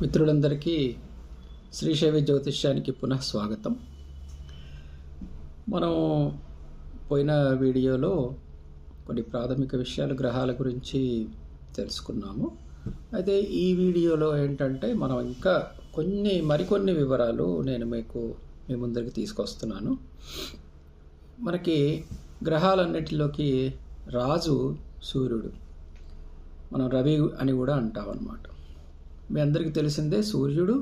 మిత్రులందరికీ శ్రీశైవ జ్యోతిష్యానికి పునః స్వాగతం. మనం పోయిన వీడియోలో కొన్ని ప్రాథమిక విషయాలు గ్రహాల గురించి తెలుసుకున్నాము. అయితే ఈ వీడియోలో ఏంటంటే మనం ఇంకా మరికొన్ని వివరాలు నేను మీ ముందరికి తీసుకొస్తున్నాను. మనకి గ్రహాలన్నిటిలోకి రాజు సూర్యుడు, మనం రవి అని కూడా అంటాం అన్నమాట. మీ అందరికీ తెలిసిందే, సూర్యుడు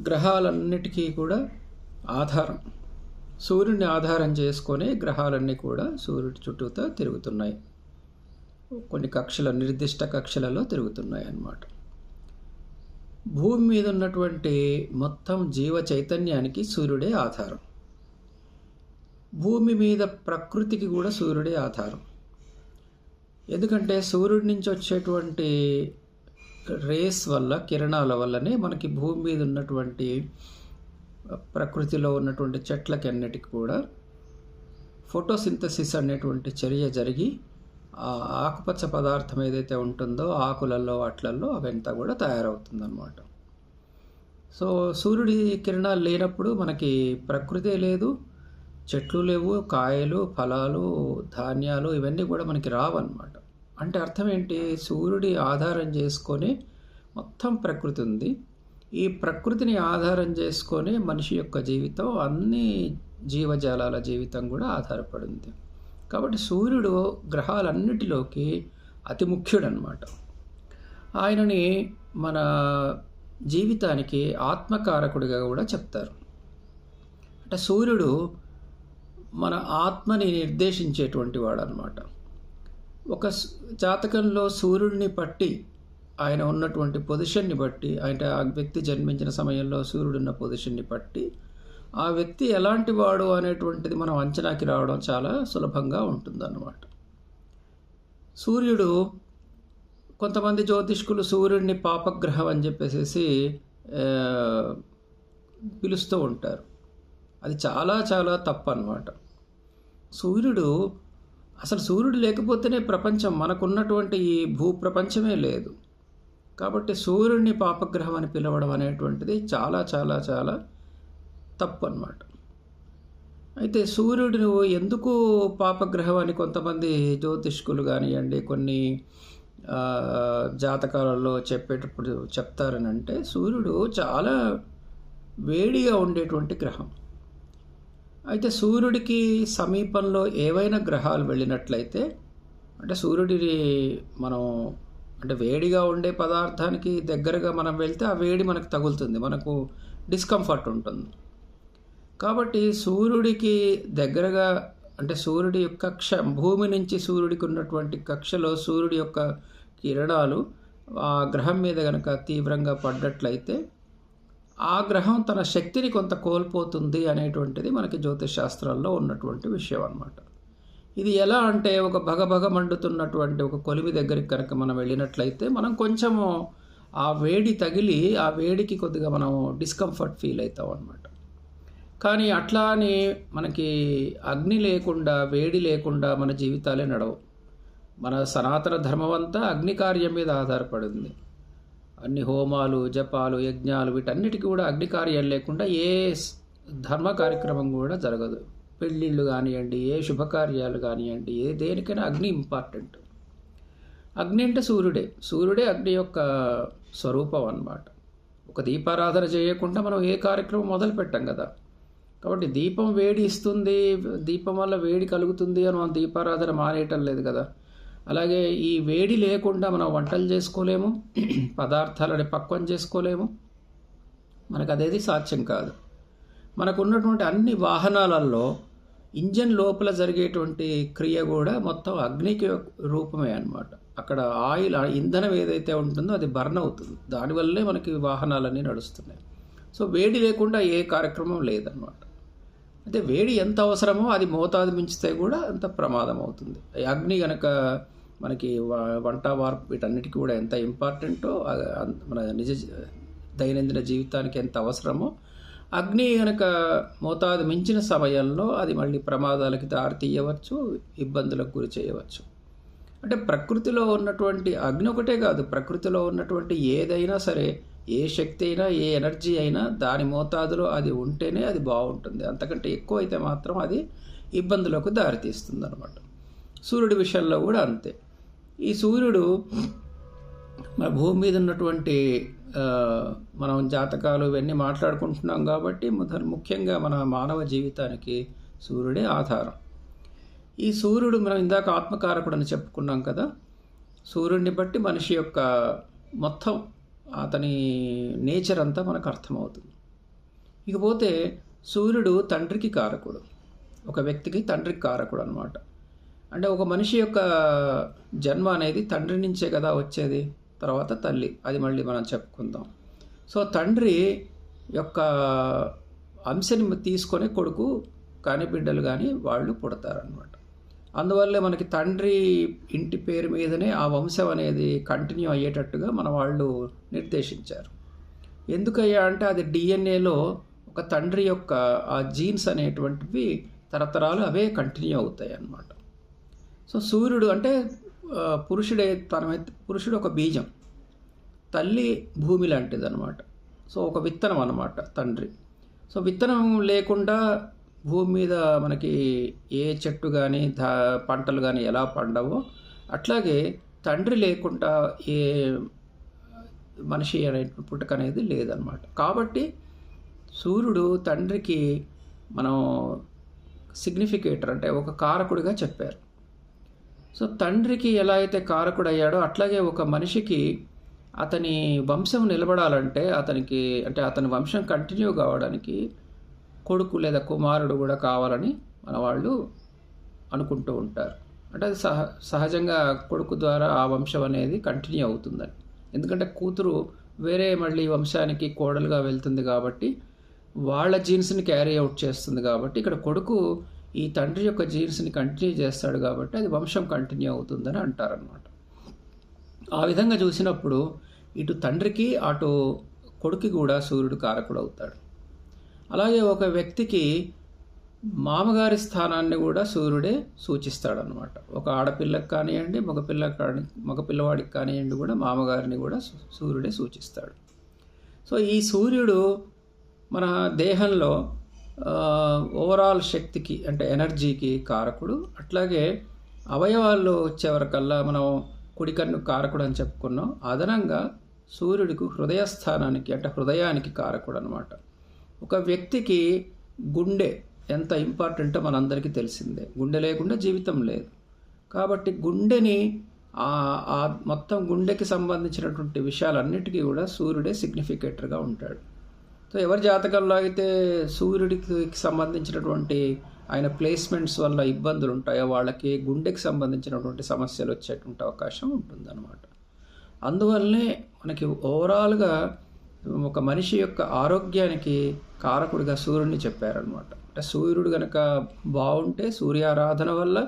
గ్రహాలన్నిటికీ కూడా ఆధారం. సూర్యుడిని ఆధారం చేసుకొని గ్రహాలన్నీ కూడా సూర్యుడి చుట్టూతో తిరుగుతున్నాయి. కొన్ని నిర్దిష్ట కక్షలలో తిరుగుతున్నాయి అన్నమాట. భూమి మీద ఉన్నటువంటి మొత్తం జీవ చైతన్యానికి సూర్యుడే ఆధారం. భూమి మీద ప్రకృతికి కూడా సూర్యుడే ఆధారం. ఎందుకంటే సూర్యుడి నుంచి వచ్చేటువంటి రేస్ వల్ల, కిరణాల వల్లనే మనకి భూమి మీద ఉన్నటువంటి ప్రకృతిలో ఉన్నటువంటి చెట్లకి అన్నిటికీ కూడా ఫోటోసింథసిస్ అనేటువంటి చర్య జరిగి ఆ ఆకుపచ్చ పదార్థం ఏదైతే ఉంటుందో ఆకులలో వాటిలలో అవంతా కూడా తయారవుతుందన్నమాట. సో సూర్యుడి కిరణాలు లేనప్పుడు మనకి ప్రకృతే లేదు, చెట్లు లేవు, కాయలు, ఫలాలు, ధాన్యాలు ఇవన్నీ కూడా మనకి రావన్నమాట. అంటే అర్థం ఏంటి? సూర్యుడి ఆధారం చేసుకొని మొత్తం ప్రకృతి ఉంది. ఈ ప్రకృతిని ఆధారం చేసుకొని మనిషి యొక్క జీవితం, అన్ని జీవజాలాల జీవితం కూడా ఆధారపడింది. కాబట్టి సూర్యుడు గ్రహాలన్నిటిలోకి అతి ముఖ్యుడు అన్నమాట. ఆయనని మన జీవితానికి ఆత్మకారకుడిగా కూడా చెప్తారు. అంటే సూర్యుడు మన ఆత్మని నిర్దేశించేటువంటి వాడు అన్నమాట. ఒక జాతకంలో సూర్యుడిని బట్టి, ఆయన ఉన్నటువంటి పొజిషన్ని బట్టి, అంటే ఆ వ్యక్తి జన్మించిన సమయంలో సూర్యుడు ఉన్న పొజిషన్ని బట్టి ఆ వ్యక్తి ఎలాంటి వాడు అనేటువంటిది మనం అంచనాకి రావడం చాలా సులభంగా ఉంటుందన్నమాట. సూర్యుడు, కొంతమంది జ్యోతిష్కులు సూర్యుడిని పాపగ్రహం అని చెప్పేసి పిలుస్తూ ఉంటారు. అది చాలా చాలా తప్పు అన్నమాట. సూర్యుడు లేకపోతేనే ప్రపంచం, మనకున్నటువంటి ఈ భూప్రపంచమే లేదు. కాబట్టి సూర్యుడిని పాపగ్రహం అని పిలవడం అనేటువంటిది చాలా చాలా చాలా తప్పు అన్నమాట. అయితే సూర్యుడు ఎందుకు పాపగ్రహం అని కొంతమంది జ్యోతిష్కులు కానివ్వండి, కొన్ని జాతకాలలో చెప్పేటప్పుడు చెప్తారనంటే, సూర్యుడు చాలా వేడిగా ఉండేటువంటి గ్రహం. అయితే సూర్యుడికి సమీపంలో ఏవైనా గ్రహాలు వెళ్ళినట్లయితే, అంటే సూర్యుడిని మనం వేడిగా ఉండే పదార్థానికి దగ్గరగా మనం వెళ్తే ఆ వేడి మనకు తగులుతుంది, మనకు డిస్కంఫర్ట్ ఉంటుంది. కాబట్టి సూర్యుడికి దగ్గరగా, అంటే సూర్యుడి యొక్క కక్ష, భూమి నుంచి సూర్యుడికి ఉన్నటువంటి కక్షలో సూర్యుడి యొక్క కిరణాలు ఆ గ్రహం మీద కనుక తీవ్రంగా పడ్డట్లయితే ఆ గ్రహం తన శక్తిని కొంత కోల్పోతుంది అనేటువంటిది మనకి జ్యోతిష్ శాస్త్రాల్లో ఉన్నటువంటి విషయం అన్నమాట. ఇది ఎలా అంటే, ఒక భగభగ మండుతున్నటువంటి ఒక కొలిమి దగ్గరికి కనుక మనం వెళ్ళినట్లయితే మనం కొంచెము ఆ వేడి తగిలి ఆ వేడికి కొద్దిగా మనం డిస్కంఫర్ట్ ఫీల్ అవుతాం అన్నమాట. కానీ అట్లా అని మనకి అగ్ని లేకుండా, వేడి లేకుండా మన జీవితాలే నడవు. మన సనాతన ధర్మం అంతా అగ్ని కార్యం మీద ఆధారపడింది. అన్ని హోమాలు, జపాలు, యజ్ఞాలు, వీటన్నిటికీ కూడా అగ్ని కార్యం లేకుండా ఏ ధర్మ కార్యక్రమం కూడా జరగదు. పెళ్ళిళ్ళు కానివ్వండి, ఏ శుభకార్యాలు కానివ్వండి, దేనికైనా అగ్ని ఇంపార్టెంట్. అగ్ని అంటే సూర్యుడే అగ్ని యొక్క స్వరూపం అన్నమాట. ఒక దీపారాధన చేయకుండా మనం ఏ కార్యక్రమం మొదలు పెట్టాం కదా. కాబట్టి దీపం వేడి ఇస్తుంది, దీపం వల్ల వేడి కలుగుతుంది అని మనం దీపారాధన మానేయటం లేదు కదా. అలాగే ఈ వేడి లేకుండా మనం వంటలు చేసుకోలేము, పదార్థాలని పక్వం చేసుకోలేము, మనకు అదేది సాధ్యం కాదు. మనకు ఉన్నటువంటి అన్ని వాహనాలలో ఇంజన్ లోపల జరిగేటువంటి క్రియ కూడా మొత్తం అగ్నికి రూపమే అన్నమాట. అక్కడ ఆయిల్, ఇంధనం ఏదైతే ఉంటుందో అది బర్న్ అవుతుంది, దానివల్లే మనకి వాహనాలన్నీ నడుస్తున్నాయి. సో వేడి లేకుండా ఏ కార్యక్రమం లేదన్నమాట. అయితే వేడి ఎంత అవసరమో అది మోతాదు మించితే కూడా అంత ప్రమాదం అవుతుంది. అగ్ని కనుక మనకి వంట, వార్పు, వీటన్నిటికీ కూడా ఎంత ఇంపార్టెంటో, మన దైనందిన జీవితానికి ఎంత అవసరమో, అగ్ని కనుక మోతాదు మించిన సమయంలో అది మళ్ళీ ప్రమాదాలకి దారి తీయవచ్చు, ఇబ్బందులకు గురి చేయవచ్చు. అంటే ప్రకృతిలో ఉన్నటువంటి అగ్ని ఒకటే కాదు, ప్రకృతిలో ఉన్నటువంటి ఏదైనా సరే ఏ శక్తి అయినా, ఏ ఎనర్జీ అయినా దాని మోతాదులో అది ఉంటేనే అది బాగుంటుంది. అంతకంటే ఎక్కువ అయితే మాత్రం అది ఇబ్బందులకు దారితీస్తుంది అనమాట. సూర్యుడి విషయంలో కూడా అంతే. ఈ సూర్యుడు మన భూమి మీద ఉన్నటువంటి మనం జాతకాలు ఇవన్నీ మాట్లాడుకుంటున్నాం కాబట్టి ముఖ్యంగా మన మానవ జీవితానికి సూర్యుడే ఆధారం. ఈ సూర్యుడు మనం ఇందాక ఆత్మకారకుడు అని చెప్పుకున్నాం కదా. సూర్యుడిని బట్టి మనిషి యొక్క మొత్తం అతని నేచర్ అంతా మనకు అర్థమవుతుంది. ఇకపోతే సూర్యుడు తండ్రికి కారకుడు, ఒక వ్యక్తికి తండ్రికి కారకుడు అనమాట. అంటే ఒక మనిషి యొక్క జన్మ అనేది తండ్రి నుంచే కదా వచ్చేది, తర్వాత తల్లి, అది మళ్ళీ మనం చెప్పుకుందాం. సో తండ్రి యొక్క అంశని తీసుకొని కొడుకు కానీ బిడ్డలు కానీ వాళ్ళు పుడతారనమాట. అందువల్లే మనకి తండ్రి ఇంటి పేరు మీదనే ఆ వంశం అనేది కంటిన్యూ అయ్యేటట్టుగా మన వాళ్ళు నిర్దేశించారు. ఎందుకయ్యా అంటే అది డిఎన్ఏలో ఒక తండ్రి యొక్క ఆ జీన్స్ అనేటువంటివి తరతరాలు అవే కంటిన్యూ అవుతాయి అన్నమాట. సో సూర్యుడు అంటే పురుషుడు ఒక బీజం, తల్లి భూమి లాంటిది అనమాట. సో ఒక విత్తనం అన్నమాట తండ్రి. సో విత్తనం లేకుండా భూమి మీద మనకి ఏ చెట్టు కానీ పంటలు కానీ ఎలా పండవో అట్లాగే తండ్రి లేకుండా ఏ మనిషి అనే పుట్టుక అనేది లేదనమాట. కాబట్టి సూర్యుడు తండ్రికి మనం సిగ్నిఫికేటర్ అంటే ఒక కారకుడిగా చెప్పారు. సో తండ్రికి ఎలా అయితే కారకుడు అయ్యాడో అట్లాగే ఒక మనిషికి అతని వంశం నిలబడాలంటే అతని వంశం కంటిన్యూ కావడానికి కొడుకు లేదా కుమారుడు కూడా కావాలని మన వాళ్ళు అనుకుంటూ ఉంటారు. అంటే అది సహజంగా కొడుకు ద్వారా ఆ వంశం అనేది కంటిన్యూ అవుతుందని. ఎందుకంటే కూతురు వేరే మళ్ళీ వంశానికి కోడలుగా వెళ్తుంది కాబట్టి వాళ్ళ జీన్స్ని క్యారీ అవుట్ చేస్తుంది కాబట్టి ఇక్కడ కొడుకు ఈ తండ్రి యొక్క జీన్స్ని కంటిన్యూ చేస్తాడు కాబట్టి అది వంశం కంటిన్యూ అవుతుందని అంటారనమాట. ఆ విధంగా చూసినప్పుడు ఇటు తండ్రికి అటు కొడుకు కూడా సూర్యుడు కారకుడు అవుతాడు. అలాగే ఒక వ్యక్తికి మామగారి స్థానాన్ని కూడా సూర్యుడే సూచిస్తాడనమాట. ఒక ఆడపిల్లకి కానివ్వండి, మగపిల్లవాడికి కానివ్వండి కూడా మామగారిని కూడా సూర్యుడే సూచిస్తాడు. సో ఈ సూర్యుడు మన దేహంలో ఓవరాల్ శక్తికి అంటే ఎనర్జీకి కారకుడు. అట్లాగే అవయవాల్లో వచ్చేవరకల్లా మనం కుడికన్ను కారకుడు అని చెప్పుకున్నాం. అదనంగా సూర్యుడికి హృదయస్థానానికి అంటే హృదయానికి కారకుడు అనమాట. ఒక వ్యక్తికి గుండె ఎంత ఇంపార్టెంటో మనందరికీ తెలిసిందే. గుండె లేకుండా జీవితం లేదు. కాబట్టి గుండెని మొత్తం గుండెకి సంబంధించినటువంటి విషయాలన్నిటికీ కూడా సూర్యుడే సిగ్నిఫికేటర్గా ఉంటాడు. సో ఎవరి జాతకంలో అయితే సూర్యుడికి సంబంధించినటువంటి ఆయన ప్లేస్మెంట్స్ వల్ల ఇబ్బందులు ఉంటాయో వాళ్ళకి గుండెకి సంబంధించినటువంటి సమస్యలు వచ్చేటువంటి అవకాశం ఉంటుందన్నమాట. అందువల్లనే మనకి ఓవరాల్గా ఒక మనిషి యొక్క ఆరోగ్యానికి కారకుడిగా సూర్యుడిని చెప్పారనమాట. అంటే సూర్యుడు కనుక బాగుంటే సూర్యారాధన వల్ల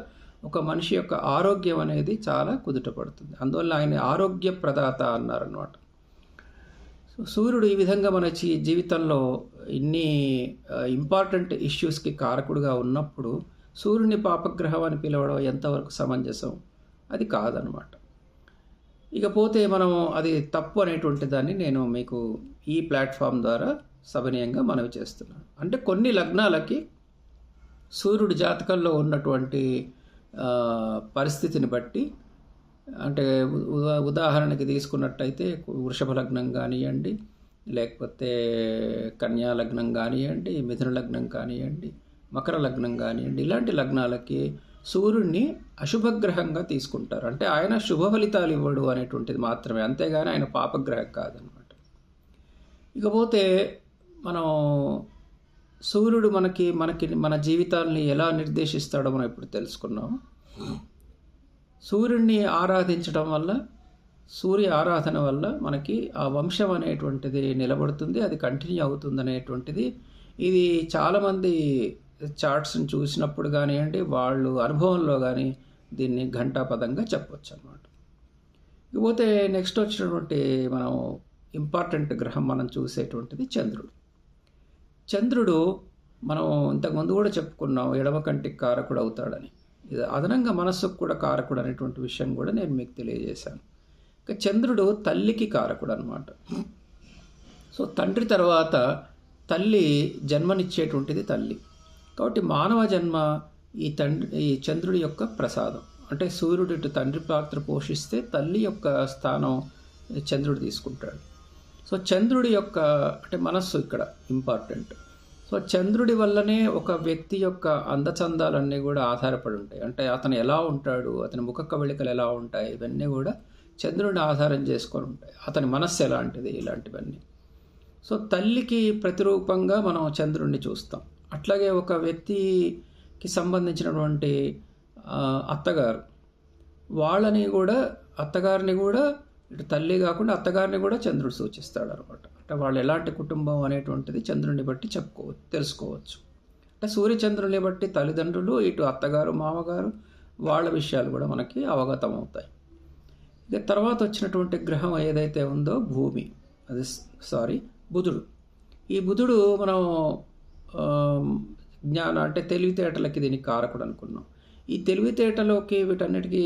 ఒక మనిషి యొక్క ఆరోగ్యం అనేది చాలా కుదుటపడుతుంది. అందువల్ల ఆయన ఆరోగ్య ప్రదాత అన్నారనమాట. సో సూర్యుడు ఈ విధంగా మన జీవితంలో ఇన్ని ఇంపార్టెంట్ ఇష్యూస్కి కారకుడిగా ఉన్నప్పుడు సూర్యుని పాపగ్రహం అని పిలవడం ఎంతవరకు సమంజసం? అది కాదనమాట. ఇకపోతే మనం అది తప్పు అనేటువంటి దాన్ని నేను మీకు ఈ ప్లాట్ఫామ్ ద్వారా సవినయంగా మనవి చేస్తున్నాను. అంటే కొన్ని లగ్నాలకి సూర్యుడు జాతకంలో ఉన్నటువంటి పరిస్థితిని బట్టి, అంటే ఉదాహరణకి తీసుకున్నట్టయితే వృషభ లగ్నం కానివ్వండి, లేకపోతే కన్యా లగ్నం కానివ్వండి, మిథున లగ్నం కానివ్వండి, మకర లగ్నం కానివ్వండి, ఇలాంటి లగ్నాలకి సూర్యుడిని అశుభగ్రహంగా తీసుకుంటారు. అంటే ఆయన శుభ ఫలితాలు ఇవ్వడు అనేటువంటిది మాత్రమే, అంతేగాని ఆయన పాపగ్రహం కాదనమాట. ఇకపోతే మనం సూర్యుడు మనకి మన జీవితాన్ని ఎలా నిర్దేశిస్తాడో మనం ఇప్పుడు తెలుసుకున్నాం. సూర్యుడిని ఆరాధించడం వల్ల, సూర్య ఆరాధన వల్ల మనకి ఆ వంశం అనేటువంటిది నిలబడుతుంది, అది కంటిన్యూ అవుతుంది అనేటువంటిది ఇది చాలామంది చార్ట్స్ని చూసినప్పుడు కానివ్వండి, వాళ్ళు అనుభవంలో కానీ దీన్ని ఘంటాపదంగా చెప్పవచ్చు అన్నమాట. ఇకపోతే నెక్స్ట్ వచ్చినటువంటి మనం ఇంపార్టెంట్ గ్రహం మనం చూసేటువంటిది చంద్రుడు. చంద్రుడు మనం ఇంతకుముందు కూడా చెప్పుకున్నాం ఎడమ కంటికి కారకుడు అవుతాడని. ఇది అదనంగా మనస్సుకు కూడా కారకుడు అనేటువంటి విషయం కూడా నేను మీకు తెలియజేశాను. ఇక చంద్రుడు తల్లికి కారకుడు అనమాట. సో తండ్రి తర్వాత తల్లి జన్మనిచ్చేటువంటిది తల్లి. కాబట్టి మానవ జన్మ ఈ చంద్రుడి యొక్క ప్రసాదం. అంటే సూర్యుడు ఇటు తండ్రి పాత్ర పోషిస్తే తల్లి యొక్క స్థానం చంద్రుడు తీసుకుంటాడు. సో చంద్రుడి యొక్క అంటే మనస్సు ఇక్కడ ఇంపార్టెంట్. సో చంద్రుడి వల్లనే ఒక వ్యక్తి యొక్క అందచందాలన్నీ కూడా ఆధారపడి ఉంటాయి. అంటే అతను ఎలా ఉంటాడు, అతని ముఖ కవళికలు ఎలా ఉంటాయి, ఇవన్నీ కూడా చంద్రుడిని ఆధారం చేసుకొని ఉంటాయి. అతని మనస్సు ఎలాంటిది, ఇలాంటివన్నీ. సో తల్లికి ప్రతిరూపంగా మనం చంద్రుడిని చూస్తాం. అట్లాగే ఒక వ్యక్తికి సంబంధించినటువంటి అత్తగారు, అత్తగారిని కూడా ఇటు తల్లి కాకుండా అత్తగారిని కూడా చంద్రుడు సూచిస్తాడు అనమాట. అంటే వాళ్ళు ఎలాంటి కుటుంబం అనేటువంటిది చంద్రుడిని బట్టి తెలుసుకోవచ్చు. అంటే సూర్యచంద్రుని బట్టి తల్లిదండ్రులు, ఇటు అత్తగారు మామగారు వాళ్ళ విషయాలు కూడా మనకి అవగతం అవుతాయి. ఇక తర్వాత వచ్చినటువంటి గ్రహం ఏదైతే ఉందో బుధుడు. ఈ బుధుడు మనం అంటే తెలివితేటలకి దీనికి కారకుడు అనుకున్నాం. ఈ తెలివితేటలోకి వీటన్నిటికీ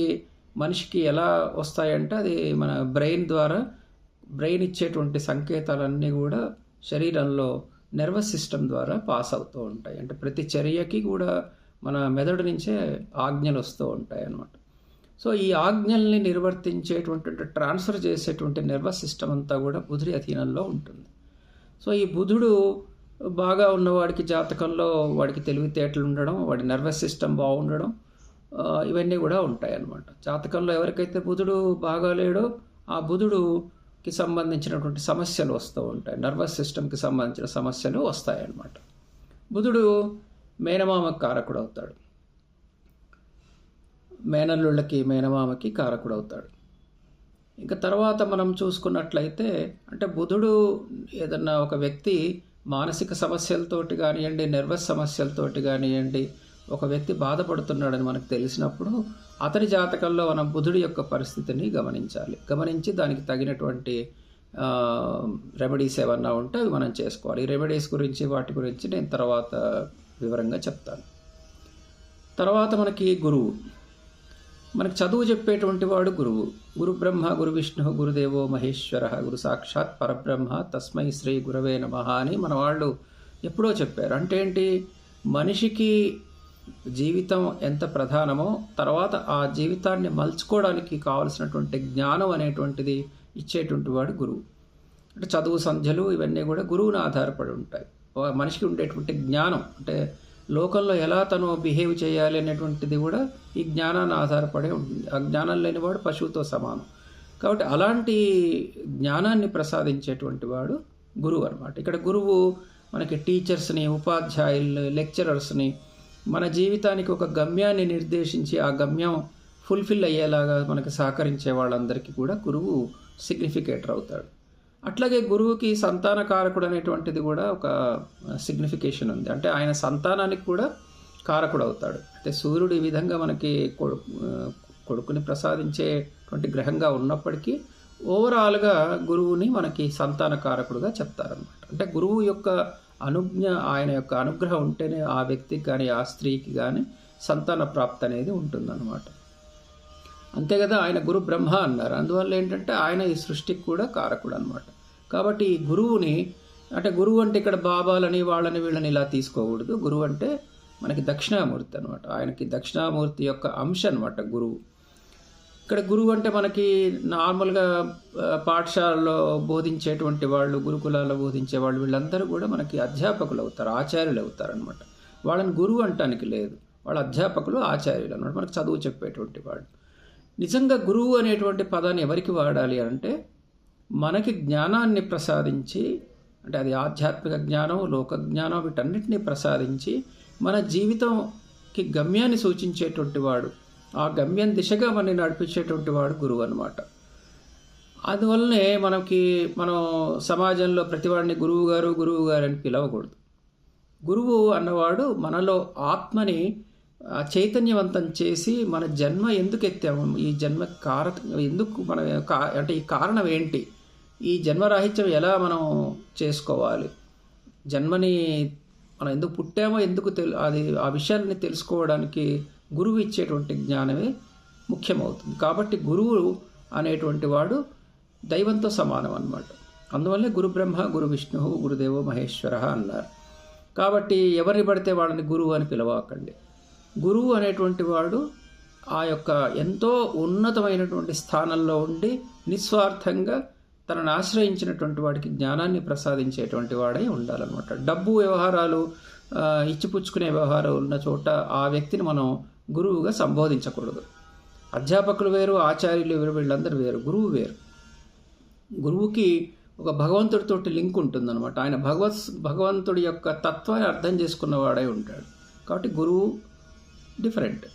మనిషికి ఎలా వస్తాయంటే అది మన బ్రెయిన్ ఇచ్చేటువంటి సంకేతాలన్నీ కూడా శరీరంలో నర్వస్ సిస్టమ్ ద్వారా పాస్ అవుతూ ఉంటాయి. అంటే ప్రతి చర్యకి కూడా మన మెదడు నుంచే ఆజ్ఞలు వస్తూ ఉంటాయి అన్నమాట. సో ఈ ఆజ్ఞల్ని నిర్వర్తించేటువంటి ట్రాన్స్ఫర్ చేసేటువంటి నర్వస్ సిస్టమ్ అంతా కూడా బుధుడి అధీనంలో ఉంటుంది. సో ఈ బుధుడు బాగా ఉన్నవాడికి జాతకంలో వాడికి తెలివితేటలు ఉండడం, వాడి నర్వస్ సిస్టమ్ బాగుండడం, ఇవన్నీ కూడా ఉంటాయి అన్నమాట. జాతకంలో ఎవరికైతే బుధుడు బాగాలేడో ఆ బుధుడుకి సంబంధించినటువంటి సమస్యలు వస్తూ ఉంటాయి, నర్వస్ సిస్టమ్కి సంబంధించిన సమస్యలు వస్తాయన్నమాట. బుధుడు మేనమామకి కారకుడు అవుతాడు, మేనల్లుళ్ళకి మేనమామకి కారకుడు అవుతాడు. ఇంకా తర్వాత మనం చూసుకున్నట్లయితే అంటే బుధుడు ఏదన్నా ఒక వ్యక్తి మానసిక సమస్యలతోటి కానివ్వండి, నర్వస్ సమస్యలతోటి కానివ్వండి, ఒక వ్యక్తి బాధపడుతున్నాడని మనకు తెలిసినప్పుడు అతని జాతకంలో మనం బుధుడి యొక్క పరిస్థితిని గమనించి దానికి తగినటువంటి రెమెడీస్ ఏమన్నా ఉంటే అవి మనం చేసుకోవాలి. ఈ రెమెడీస్ గురించి వాటి గురించి నేను తర్వాత వివరంగా చెప్తాను. తర్వాత మనకి గురువు. మనకు చదువు చెప్పేటువంటి వాడు గురువు. గురు బ్రహ్మ గురు విష్ణు గురుదేవో మహేశ్వర గురు సాక్షాత్ పరబ్రహ్మ తస్మై శ్రీ గురవే నమః అని మన వాళ్ళు ఎప్పుడో చెప్పారు. అంటే ఏంటి, మనిషికి జీవితం ఎంత ప్రధానమో తర్వాత ఆ జీవితాన్ని మలుచుకోవడానికి కావలసినటువంటి జ్ఞానం అనేటువంటిది ఇచ్చేటువంటి వాడు గురువు. అంటే చదువు సంధ్యలు ఇవన్నీ కూడా గురువుని ఆధారపడి ఉంటాయి. మనిషికి ఉండేటువంటి జ్ఞానం అంటే లోకంలో ఎలా తను బిహేవ్ చేయాలి అనేటువంటిది కూడా ఈ జ్ఞానాన్ని ఆధారపడే ఉంటుంది. ఆ జ్ఞానం లేనివాడు పశువుతో సమానం. కాబట్టి అలాంటి జ్ఞానాన్ని ప్రసాదించేటువంటి వాడు గురువు అనమాట. ఇక్కడ గురువు మనకి టీచర్స్ని, ఉపాధ్యాయుల్ని, లెక్చరర్స్ని మన జీవితానికి ఒక గమ్యాన్ని నిర్దేశించి ఆ గమ్యం ఫుల్ఫిల్ అయ్యేలాగా మనకి సహకరించే వాళ్ళందరికీ కూడా గురువు సిగ్నిఫికేటర్ అవుతాడు. అట్లాగే గురువుకి సంతానకారకుడు అనేటువంటిది కూడా ఒక సిగ్నిఫికేషన్ ఉంది. అంటే ఆయన సంతానానికి కూడా కారకుడు అవుతాడు. అంటే సూర్యుడు ఈ విధంగా మనకి కొడుకుని ప్రసాదించేటువంటి గ్రహంగా ఉన్నప్పటికీ ఓవరాల్గా గురువుని మనకి సంతానకారకుడుగా చెప్తారనమాట. అంటే గురువు యొక్క ఆయన యొక్క అనుగ్రహం ఉంటేనే ఆ వ్యక్తికి కానీ ఆ స్త్రీకి కానీ సంతాన ప్రాప్తి అనేది ఉంటుందన్నమాట. అంతే కదా, ఆయన గురు బ్రహ్మ అన్నారు. అందువల్ల ఏంటంటే ఆయన ఈ సృష్టికి కూడా కారకుడు అనమాట. కాబట్టి ఈ గురువుని అంటే గురువు అంటే ఇక్కడ బాబాలని వాళ్ళని వీళ్ళని ఇలా తీసుకోకూడదు. గురువు అంటే మనకి దక్షిణామూర్తి అనమాట. ఆయనకి దక్షిణామూర్తి యొక్క అంశ అనమాట గురువు. ఇక్కడ గురువు అంటే మనకి నార్మల్గా పాఠశాలలో బోధించేటువంటి వాళ్ళు, గురుకులాల్లో బోధించే వాళ్ళు, వీళ్ళందరూ కూడా మనకి అధ్యాపకులు అవుతారు, ఆచార్యులు అవుతారు అనమాట. వాళ్ళని గురువు అంటానికి లేదు, వాళ్ళ అధ్యాపకులు, ఆచార్యులు అనమాట, మనకు చదువు చెప్పేటువంటి వాళ్ళు. నిజంగా గురువు అనేటువంటి పదాన్ని ఎవరికి వాడాలి అంటే మనకి జ్ఞానాన్ని ప్రసాదించి, అంటే అది ఆధ్యాత్మిక జ్ఞానం, లోక జ్ఞానం, వీటన్నిటినీ ప్రసాదించి మన జీవితంకి గమ్యాన్ని సూచించేటువంటి వాడు, ఆ గమ్యం దిశగా మనని నడిపించేటువంటి వాడు గురువు అనమాట. అందువల్లనే మనం సమాజంలో ప్రతివాడిని గురువు గారు అని పిలవకూడదు. గురువు అన్నవాడు మనలో ఆత్మని చైతన్యవంతం చేసి మన జన్మ ఎందుకు ఎత్తాము, ఈ జన్మ ఎందుకు మనం అంటే ఈ కారణం ఏంటి, ఈ జన్మరాహిత్యం ఎలా మనం చేసుకోవాలి, జన్మని మనం ఎందుకు పుట్టామో ఎందుకు అది ఆ విషయాన్ని తెలుసుకోవడానికి గురువు ఇచ్చేటువంటి జ్ఞానమే ముఖ్యమవుతుంది. కాబట్టి గురువు అనేటువంటి వాడు దైవంతో సమానం అన్నమాట. అందువల్లే గురు బ్రహ్మ గురు విష్ణు గురుదేవో మహేశ్వర అన్నారు. కాబట్టి ఎవరిని పడితే వాళ్ళని గురువు అని పిలవకండి. గురువు అనేటువంటి వాడు ఆ యొక్క ఎంతో ఉన్నతమైనటువంటి స్థానంలో ఉండి నిస్వార్థంగా తనను ఆశ్రయించినటువంటి వాడికి జ్ఞానాన్ని ప్రసాదించేటువంటి వాడై ఉండాలన్నమాట. డబ్బు వ్యవహారాలు, ఇచ్చిపుచ్చుకునే వ్యవహారాలు ఉన్న చోట ఆ వ్యక్తిని మనం గురువుగా సంబోధించకూడదు. అధ్యాపకులు వేరు, ఆచార్యులు వేరు, వీళ్ళందరూ వేరు, గురువు వేరు. గురువుకి ఒక భగవంతుడితోటి లింక్ ఉంటుందన్నమాట. ఆయన భగవంతుడి యొక్క తత్వాన్ని అర్థం చేసుకున్నవాడై ఉంటాడు. కాబట్టి గురువు డిఫరెంట్.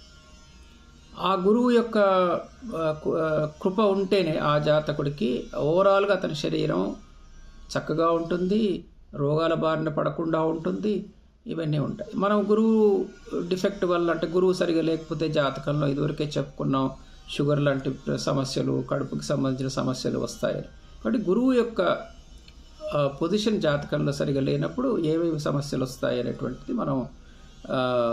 ఆ గురువు యొక్క కృప ఉంటేనే ఆ జాతకుడికి ఓవరాల్గా అతని శరీరం చక్కగా ఉంటుంది, రోగాల బారిన పడకుండా ఉంటుంది, ఇవన్నీ ఉంటాయి. మనం గురువు డిఫెక్ట్ వల్ల, అంటే గురువు సరిగా లేకపోతే జాతకంలో ఇదివరకే చెప్పుకున్నాం, షుగర్ లాంటి సమస్యలు, కడుపుకి సంబంధించిన సమస్యలు వస్తాయని. కాబట్టి గురువు యొక్క పొజిషన్ జాతకంలో సరిగా లేనప్పుడు ఏవేవి సమస్యలు వస్తాయి అనేటువంటిది మనం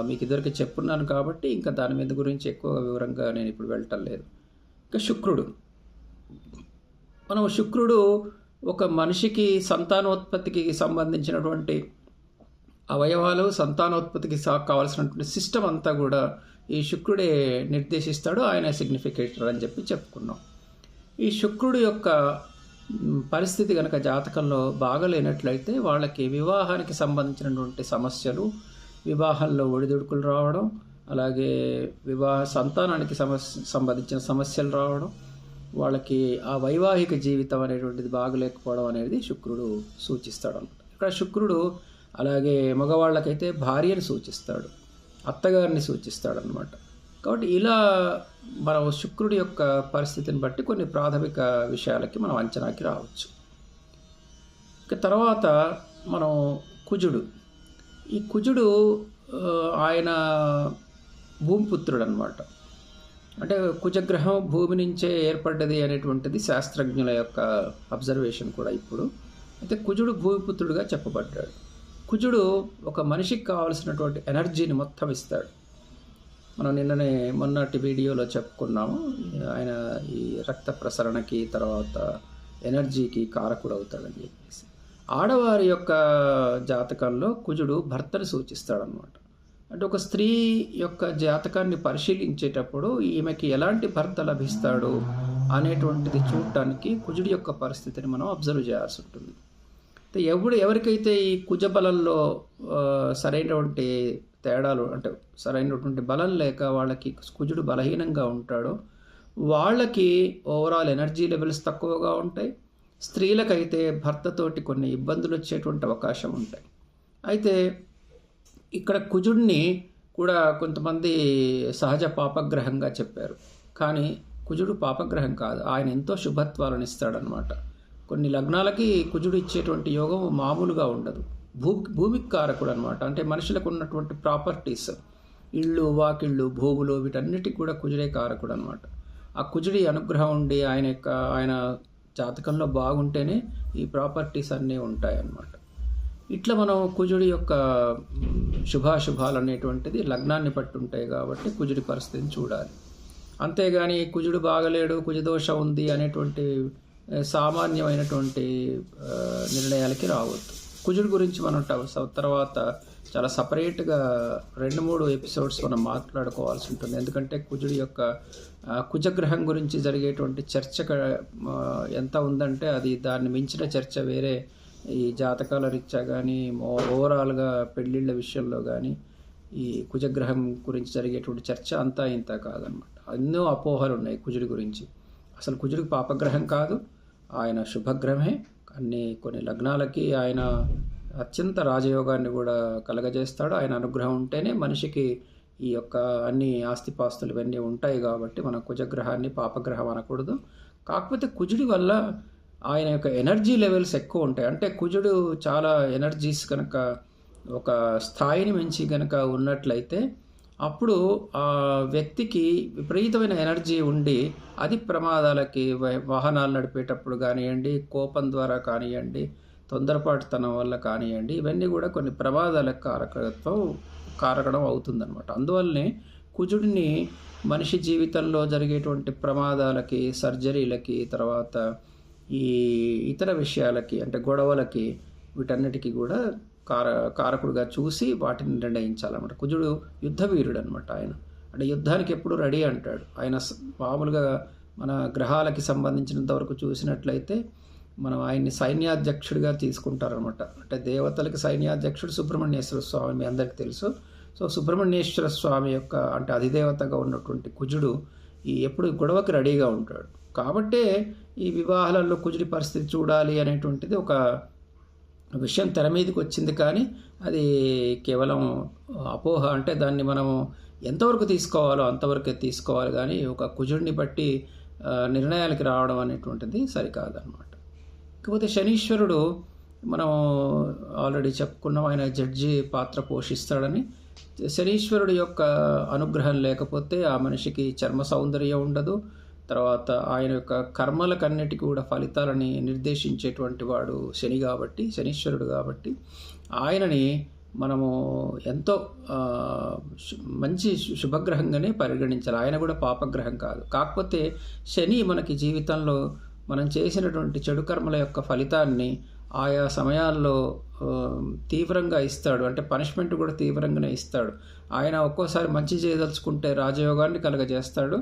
మీకు ఇదివరకు చెప్పున్నాను. కాబట్టి ఇంకా దాని మీద గురించి ఎక్కువ వివరంగా నేను ఇప్పుడు వెళ్ళటం లేదు. ఇంకా శుక్రుడు ఒక మనిషికి సంతానోత్పత్తికి సంబంధించినటువంటి అవయవాలు, సంతానోత్పత్తికి కావాల్సినటువంటి సిస్టమ్ అంతా కూడా ఈ శుక్రుడే నిర్దేశిస్తాడు. ఆయన సిగ్నిఫికేటర్ అని చెప్పుకున్నాం. ఈ శుక్రుడు యొక్క పరిస్థితి కనుక జాతకంలో బాగలేనట్లయితే వాళ్ళకి వివాహానికి సంబంధించినటువంటి సమస్యలు, వివాహంలో ఒడిదుడుకులు రావడం, అలాగే సంతానానికి సంబంధించిన సమస్యలు రావడం, వాళ్ళకి ఆ వైవాహిక జీవితం అనేటువంటిది బాగలేకపోవడం అనేది శుక్రుడు సూచిస్తాడు అన్నమాట. ఇక్కడ శుక్రుడు అలాగే మగవాళ్ళకైతే భార్యని సూచిస్తాడు, అత్తగారిని సూచిస్తాడు అన్నమాట. కాబట్టి ఇలా మనం శుక్రుడి యొక్క పరిస్థితిని బట్టి కొన్ని ప్రాథమిక విషయాలకి మనం అంచనాకి రావచ్చు. ఇక తర్వాత మనం కుజుడు. ఈ కుజుడు ఆయన భూమిపుత్రుడు అనమాట. అంటే కుజగ్రహం భూమి నుంచే ఏర్పడ్డది అనేటువంటిది శాస్త్రజ్ఞుల యొక్క అబ్జర్వేషన్ కూడా ఇప్పుడు. అయితే కుజుడు భూమిపుత్రుడుగా చెప్పబడ్డాడు. కుజుడు ఒక మనిషికి కావాల్సినటువంటి ఎనర్జీని మొత్తం ఇస్తాడు. మనం మొన్నటి వీడియోలో చెప్పుకున్నాము. ఆయన ఈ రక్త ప్రసరణకి, తర్వాత ఎనర్జీకి కారకుడు అవుతాడని చెప్పేసి. ఆడవారి యొక్క జాతకంలో కుజుడు భర్తను సూచిస్తాడనమాట. అంటే ఒక స్త్రీ యొక్క జాతకాన్ని పరిశీలించేటప్పుడు ఈమెకి ఎలాంటి భర్త లభిస్తాడు అనేటువంటిది చూడటానికి కుజుడి యొక్క పరిస్థితిని మనం అబ్జర్వ్ చేయాల్సి ఉంటుంది. ఎవరికైతే ఈ కుజ బలంలో సరైనటువంటి తేడాలు, అంటే సరైనటువంటి బలం లేక వాళ్ళకి కుజుడు బలహీనంగా ఉంటాడో వాళ్ళకి ఓవరాల్ ఎనర్జీ లెవెల్స్ తక్కువగా ఉంటాయి. స్త్రీలకైతే భర్తతోటి కొన్ని ఇబ్బందులు వచ్చేటువంటి అవకాశం ఉంటాయి. అయితే ఇక్కడ కుజుడిని కూడా కొంతమంది సహజ పాపగ్రహంగా చెప్పారు. కానీ కుజుడు పాపగ్రహం కాదు, ఆయన ఎంతో శుభత్వాలను ఇస్తాడనమాట. కొన్ని లగ్నాలకి కుజుడు ఇచ్చేటువంటి యోగం మామూలుగా ఉండదు. భూమికి కారకుడు అనమాట. అంటే మనుషులకు ఉన్నటువంటి ప్రాపర్టీస్, ఇళ్ళు, వాకిళ్ళు, భూములు, వీటన్నిటికి కూడా కుజుడే కారకుడు అనమాట. ఆ కుజుడి అనుగ్రహం ఉండి ఆయన జాతకంలో బాగుంటేనే ఈ ప్రాపర్టీస్ అన్నీ ఉంటాయన్నమాట. ఇట్లా మనం కుజుడి యొక్క శుభాశుభాలు అనేటువంటిది లగ్నాన్ని బట్టి ఉంటాయి. కాబట్టి కుజుడి పరిస్థితిని చూడాలి. అంతేగాని కుజుడు బాగలేడు, కుజదోషం ఉంది అనేటువంటి సామాన్యమైనటువంటి నిర్ణయాలకి రావద్దు. కుజుడి గురించి మనం తర్వాత చాలా సపరేట్గా 2-3 ఎపిసోడ్స్ మనం మాట్లాడుకోవాల్సి ఉంటుంది. ఎందుకంటే కుజుడి యొక్క కుజగ్రహం గురించి జరిగేటువంటి చర్చ ఎంత ఉందంటే అది దాన్ని మించిన చర్చ వేరే ఈ జాతకాల రీత్యా కానీ, ఓవరాల్గా పెళ్ళిళ్ళ విషయంలో కానీ ఈ కుజగ్రహం గురించి జరిగేటువంటి చర్చ అంతా ఇంత కాదనమాట. ఎన్నో అపోహలు ఉన్నాయి కుజుడి గురించి. అసలు కుజుడికి పాపగ్రహం కాదు, ఆయన శుభగ్రహమే. కొన్ని లగ్నాలకి ఆయన అత్యంత రాజయోగాన్ని కూడా కలగజేస్తాడు. ఆయన అనుగ్రహం ఉంటేనే మనిషికి ఈ యొక్క అన్ని ఆస్తిపాస్తులు ఇవన్నీ ఉంటాయి. కాబట్టి మన కుజగ్రహాన్ని పాపగ్రహం అనకూడదు. కాకపోతే కుజుడి వల్ల ఆయన యొక్క ఎనర్జీ లెవెల్స్ ఎక్కువ ఉంటాయి. అంటే కుజుడు చాలా ఎనర్జీస్ కనుక ఒక స్థాయిని మించి కనుక ఉన్నట్లయితే అప్పుడు ఆ వ్యక్తికి విపరీతమైన ఎనర్జీ ఉండి అది ప్రమాదాలకి, వాహనాలు నడిపేటప్పుడు కానివ్వండి, కోపం ద్వారా కానివ్వండి, తొందరపాటుతనం వల్ల కానివ్వండి, ఇవన్నీ కూడా కొన్ని ప్రమాదాలకు కారకడం అవుతుందన్నమాట. అందువల్లనే కుజుడిని మనిషి జీవితంలో జరిగేటువంటి ప్రమాదాలకి, సర్జరీలకి, తర్వాత ఈ ఇతర విషయాలకి అంటే గొడవలకి వీటన్నిటికీ కూడా కారకుడుగా చూసి వాటిని నిర్ణయించాలన్నమాట. కుజుడు యుద్ధ వీరుడు అనమాట. ఆయన అంటే యుద్ధానికి ఎప్పుడు రెడీ అంటాడు. ఆయన మామూలుగా మన గ్రహాలకి సంబంధించినంత వరకు చూసినట్లయితే మనం ఆయన్ని సైన్యాధ్యక్షుడిగా తీసుకుంటారనమాట. అంటే దేవతలకి సైన్యాధ్యక్షుడు సుబ్రహ్మణ్యేశ్వర స్వామి మీ అందరికీ తెలుసు. సో సుబ్రహ్మణ్యేశ్వర స్వామి యొక్క అంటే అధిదేవతగా ఉన్నటువంటి కుజుడు ఎప్పుడు గొడవకి రెడీగా ఉంటాడు. కాబట్టే ఈ వివాహాలలో కుజుడి పరిస్థితి చూడాలి అనేటువంటిది ఒక విషయం తెర మీదకి వచ్చింది. కానీ అది కేవలం అపోహ. అంటే దాన్ని మనము ఎంతవరకు తీసుకోవాలో అంతవరకే తీసుకోవాలి, కానీ ఒక కుజుడిని బట్టి నిర్ణయాలకి రావడం అనేటువంటిది సరికాదన్నమాట. ఇకపోతే శనీశ్వరుడు మనం ఆల్రెడీ చెప్పుకున్నాం, ఆయన జడ్జి పాత్ర పోషిస్తాడని. శనీశ్వరుడు యొక్క అనుగ్రహం లేకపోతే ఆ మనిషికి చర్మ సౌందర్యం ఉండదు. తర్వాత ఆయన యొక్క కర్మలకన్నిటికీ కూడా ఫలితాలని నిర్దేశించేటువంటి వాడు శని కాబట్టి, శనీశ్వరుడు కాబట్టి ఆయనని మనము ఎంతో మంచి శుభగ్రహంగానే పరిగణించాలి. ఆయన కూడా పాపగ్రహం కాదు. కాకపోతే శని మనకి జీవితంలో మనం చేసినటువంటి చెడు కర్మల యొక్క ఫలితాన్ని ఆయా సమయాల్లో తీవ్రంగా ఇస్తాడు. అంటే పనిష్మెంట్ కూడా తీవ్రంగానే ఇస్తాడు. ఆయన ఒక్కోసారి మంచి చేయదలుచుకుంటే రాజయోగాన్ని కలగజేస్తాడు.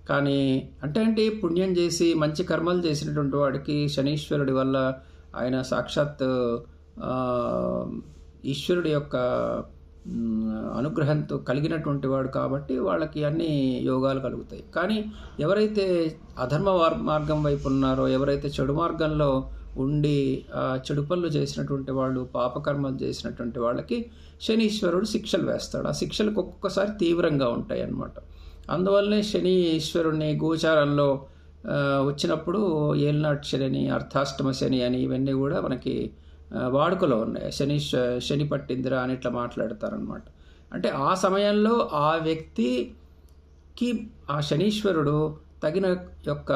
కానీ అంటే పుణ్యం చేసి మంచి కర్మలు చేసినటువంటి వాడికి శనీశ్వరుడి వల్ల ఆయన సాక్షాత్ ఈశ్వరుడి యొక్క అనుగ్రహంతో కలిగినటువంటి వాడు కాబట్టి వాళ్ళకి అన్ని యోగాలు కలుగుతాయి. కానీ ఎవరైతే అధర్మ మార్గం వైపు ఉన్నారో, ఎవరైతే చెడు మార్గంలో ఉండి చెడు పనులు చేసినటువంటి వాళ్ళు, పాపకర్మలు చేసినటువంటి వాళ్ళకి శనీశ్వరుడు శిక్షలు వేస్తాడు. ఆ శిక్షలకు ఒక్కొక్కసారి తీవ్రంగా ఉంటాయి అన్నమాట. అందువల్లనే శని ఈశ్వరుణ్ణి గోచారంలో వచ్చినప్పుడు ఏలినాటి శని అని, అర్ధాష్టమ శని అని ఇవన్నీ కూడా మనకి వాడుకలో ఉన్నాయి. శని పట్టిందిరా అని ఇట్లా మాట్లాడతారనమాట. అంటే ఆ సమయంలో ఆ వ్యక్తికి ఆ శనీశ్వరుడు తగిన యొక్క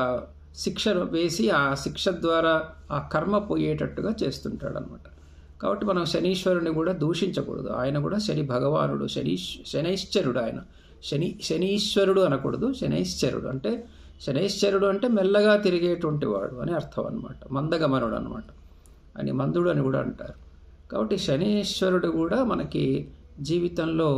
శిక్షను వేసి ఆ శిక్ష ద్వారా ఆ కర్మ పోయేటట్టుగా చేస్తుంటాడు అనమాట. కాబట్టి మనం శనీశ్వరుని కూడా దూషించకూడదు. ఆయన కూడా శని భగవానుడు, శనైశ్చరుడు. ఆయన శనీశ్వరుడు అనకూడదు, శనైశ్చరుడు. అంటే శనైశ్చరుడు అంటే మెల్లగా తిరిగేటువంటి వాడు అని అర్థం అనమాట. మందగమనుడు అనమాట అని, మందుడు అని కూడా అంటారు. కాబట్టి శనీశ్వరుడు కూడా మనకి జీవితంలో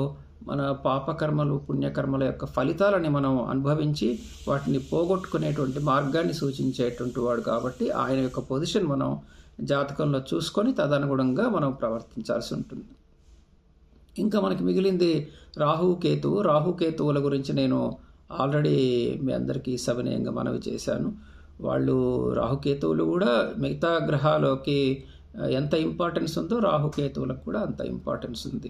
మన పాపకర్మలు పుణ్యకర్మల యొక్క ఫలితాలని మనం అనుభవించి వాటిని పోగొట్టుకునేటువంటి మార్గాన్ని సూచించేటువంటి వాడు కాబట్టి ఆయన యొక్క పొజిషన్ మనం జాతకంలో చూసుకొని తదనుగుణంగా మనం ప్రవర్తించాల్సి ఉంటుంది. ఇంకా మనకి మిగిలింది రాహుకేతువుల గురించి నేను ఆల్రెడీ మీ అందరికీ సవినయంగా మనవి చేశాను. వాళ్ళు రాహుకేతువులు కూడా మిగతా గ్రహాలకి ఎంత ఇంపార్టెన్స్ ఉందో రాహుకేతువులకు కూడా అంత ఇంపార్టెన్స్ ఉంది.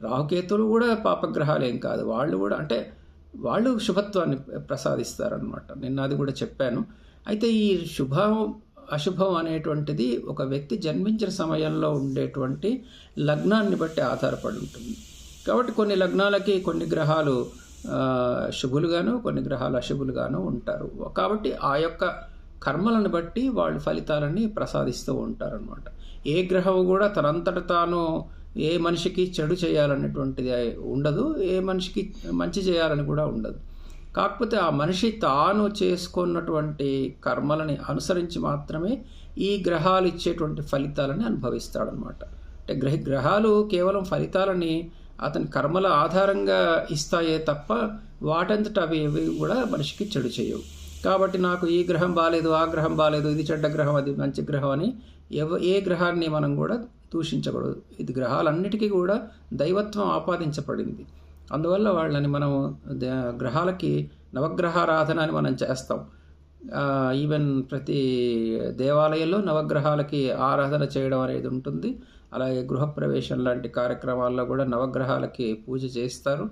రాహుకేతువులు కూడా పాపగ్రహాలు ఏం కాదు. వాళ్ళు కూడా అంటే వాళ్ళు శుభత్వాన్ని ప్రసాదిస్తారనమాట. నిన్న అది కూడా చెప్పాను. అయితే ఈ శుభం అశుభం అనేటువంటిది ఒక వ్యక్తి జన్మించిన సమయంలో ఉండేటువంటి లగ్నాన్ని బట్టి ఆధారపడి ఉంటుంది. కాబట్టి కొన్ని లగ్నాలకి కొన్ని గ్రహాలు శుభులుగాను, కొన్ని గ్రహాలు అశుభులుగాను ఉంటారు. కాబట్టి ఆ యొక్క కర్మలను బట్టి వాళ్ళు ఫలితాలని ప్రసాదిస్తూ ఉంటారనమాట. ఏ గ్రహం కూడా తనంతట తాను ఏ మనిషికి చెడు చేయాలనేటువంటిది ఉండదు, ఏ మనిషికి మంచి చేయాలని కూడా ఉండదు. కాకపోతే ఆ మనిషి తాను చేసుకున్నటువంటి కర్మలని అనుసరించి మాత్రమే ఈ గ్రహాలు ఇచ్చేటువంటి ఫలితాలని అనుభవిస్తాడనమాట. అంటే గ్రహాలు కేవలం ఫలితాలని అతని కర్మల ఆధారంగా ఇస్తాయే తప్ప వాటంతట అవి కూడా మనిషికి చెడు చేయవు. కాబట్టి నాకు ఈ గ్రహం బాగాలేదు, ఆ గ్రహం బాగాలేదు, ఇది చెడ్డ గ్రహం, అది మంచి గ్రహం అని ఏ గ్రహాన్ని మనం కూడా దూషించకూడదు. ఇది గ్రహాలన్నిటికీ కూడా దైవత్వం ఆపాదించబడింది. అందువల్ల వాళ్ళని మనం గ్రహాలకి నవగ్రహారాధన అని మనం చేస్తాం. ఈవెన్ ప్రతి దేవాలయంలో నవగ్రహాలకి ఆరాధన చేయడం అనేది ఉంటుంది. అలాగే గృహప్రవేశం లాంటి కార్యక్రమాల్లో కూడా నవగ్రహాలకి పూజ చేస్తారు.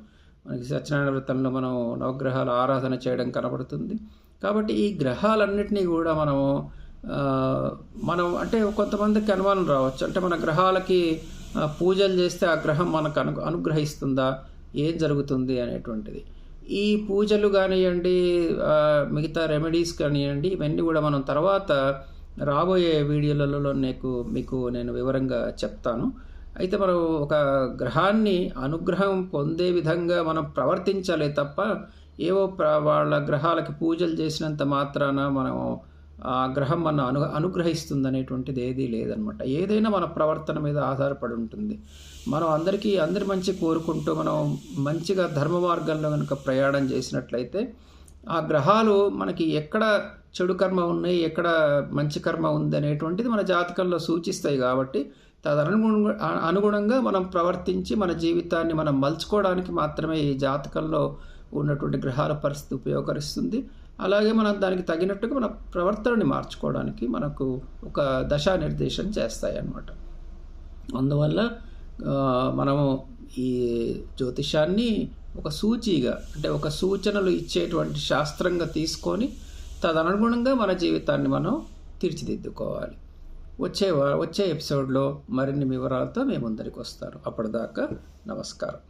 మనకి సత్యనారాయణ వ్రతంలో మనం నవగ్రహాల ఆరాధన చేయడం కనబడుతుంది. కాబట్టి ఈ గ్రహాలన్నిటినీ కూడా మనం అంటే కొంతమందికి అనుమానం రావచ్చు. అంటే మన గ్రహాలకి పూజలు చేస్తే ఆ గ్రహం మనకు అనుగ్రహిస్తుందా, ఏం జరుగుతుంది అనేటువంటిది. ఈ పూజలు కానివ్వండి, మిగతా రెమెడీస్ కానివ్వండి, ఇవన్నీ కూడా మనం తర్వాత రాబోయే వీడియోలలో మీకు నేను వివరంగా చెప్తాను. అయితే మనం ఒక గ్రహాన్ని అనుగ్రహం పొందే విధంగా మనం ప్రవర్తించాలి తప్ప ఏవో వాళ్ళ గ్రహాలకి పూజలు చేసినంత మాత్రాన మనం ఆ గ్రహం మన అనుగ్రహిస్తుంది అనేటువంటిది ఏదీ లేదనమాట. ఏదైనా మన ప్రవర్తన మీద ఆధారపడి ఉంటుంది. మనం అందరి మంచి కోరుకుంటూ మనం మంచిగా ధర్మ మార్గంలో కనుక ప్రయాణం చేసినట్లయితే ఆ గ్రహాలు మనకి ఎక్కడ చెడు కర్మ ఉన్నాయి, ఎక్కడ మంచి కర్మ ఉంది అనేటువంటిది మన జాతకంలో సూచిస్తాయి. కాబట్టి అనుగుణంగా మనం ప్రవర్తించి మన జీవితాన్ని మనం మలుచుకోవడానికి మాత్రమే ఈ జాతకంలో ఉన్నటువంటి గ్రహాల పరిస్థితి ఉపయోగకరిస్తుంది. అలాగే మనం దానికి తగినట్టుగా మన ప్రవర్తనని మార్చుకోవడానికి మనకు ఒక దశానిర్దేశం చేస్తాయి అన్నమాట. అందువల్ల మనము ఈ జ్యోతిషాన్ని ఒక సూచిగా, అంటే ఒక సూచనలు ఇచ్చేటువంటి శాస్త్రంగా తీసుకొని తదనుగుణంగా మన జీవితాన్ని మనం తీర్చిదిద్దుకోవాలి. వచ్చే ఎపిసోడ్లో మరిన్ని వివరాలతో మేము ముందరికి వస్తాను. అప్పటిదాకా నమస్కారం.